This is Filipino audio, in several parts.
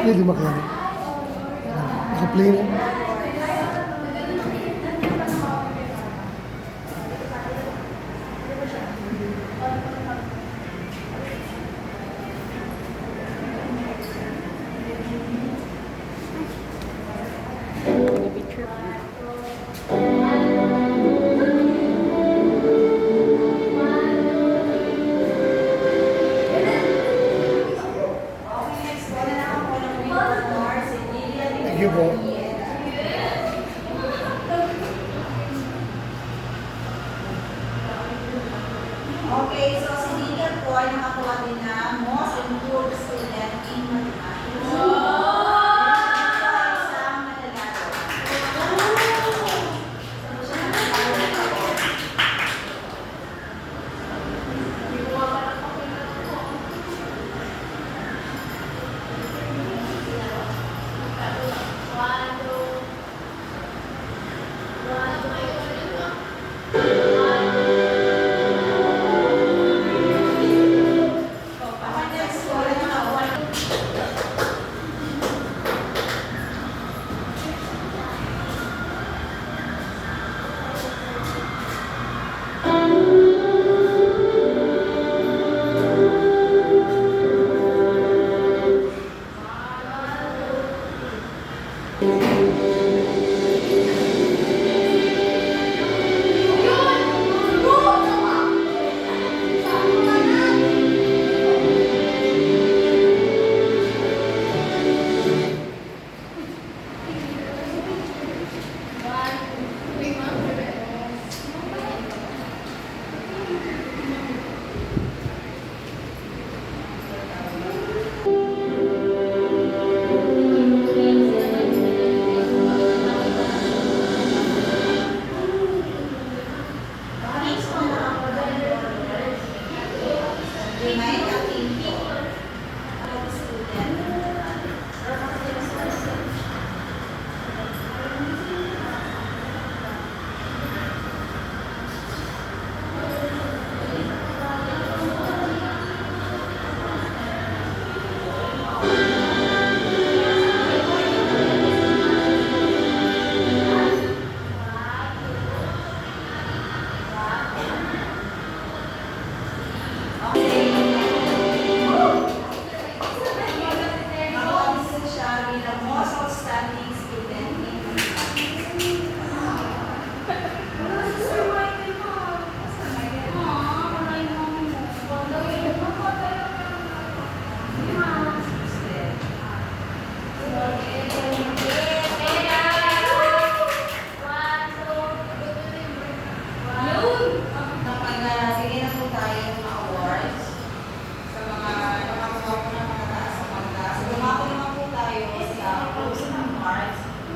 Pwede makaya. Naka-play na. Thank you po. Okay, so si Lilian po ay nakakuha din na most improved student in mathematics. Isang manlalaro.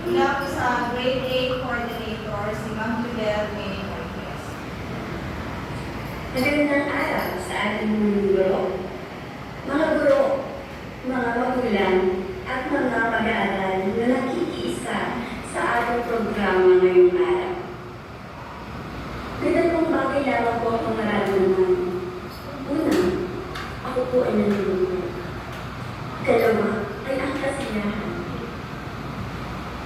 Mula po sa grade 8 coordinator, si Ma'am Jubel May Marquez. Magandang araw sa ating mga guro, mga magulang, at mga mag-aaral na nakikiisa sa ating programa ngayong araw. Dalawang bagay lamang po ang nararamdaman. Una, ako po ay nalulungkot. Dalawa, ay ang kasiyahan.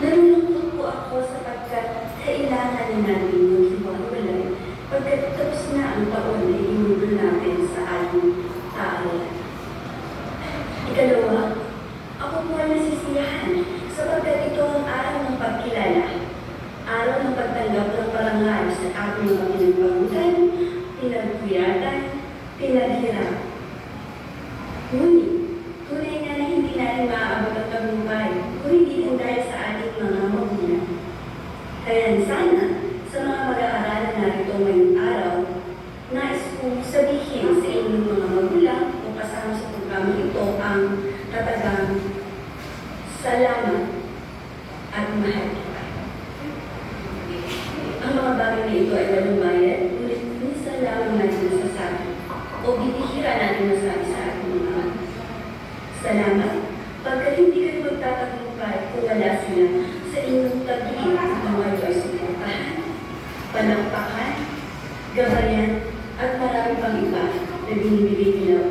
Nalulungkot po ako sapagkat kailangan natin maghiwalay pagkatapos na ang taon na inubol natin sa ating paaralan. Ikalawa, ako po ay nasisiyahan sapagkat ito ang araw ng pagkilala, araw ng pagtanggap ng parangal sa ating mga pinagpagutan, pinagkuyatan, pinaghirap. Ngunit, tunay nga na hindi natin maaabot ang tagumpay kung hindi ang dahil sa ating mga magulang. Kaya sana, sa mga mag-aaralan narito ngayong araw, nais kong sabihin sa inyong mga magulang o kasama sa programa ito ang katagang salamat at mahal kita. Ang mga bagay na ito ay walang bayad, ngunit minsan lamang natin nasasabi o bibihira natin masabi sa ating mga salamat, pagkat hindi kayo magtatagumpay kung wala sila sa inyong tabi at mga ay suportahan, palakpakan, gabayan, at marami pang iba na binibigay nila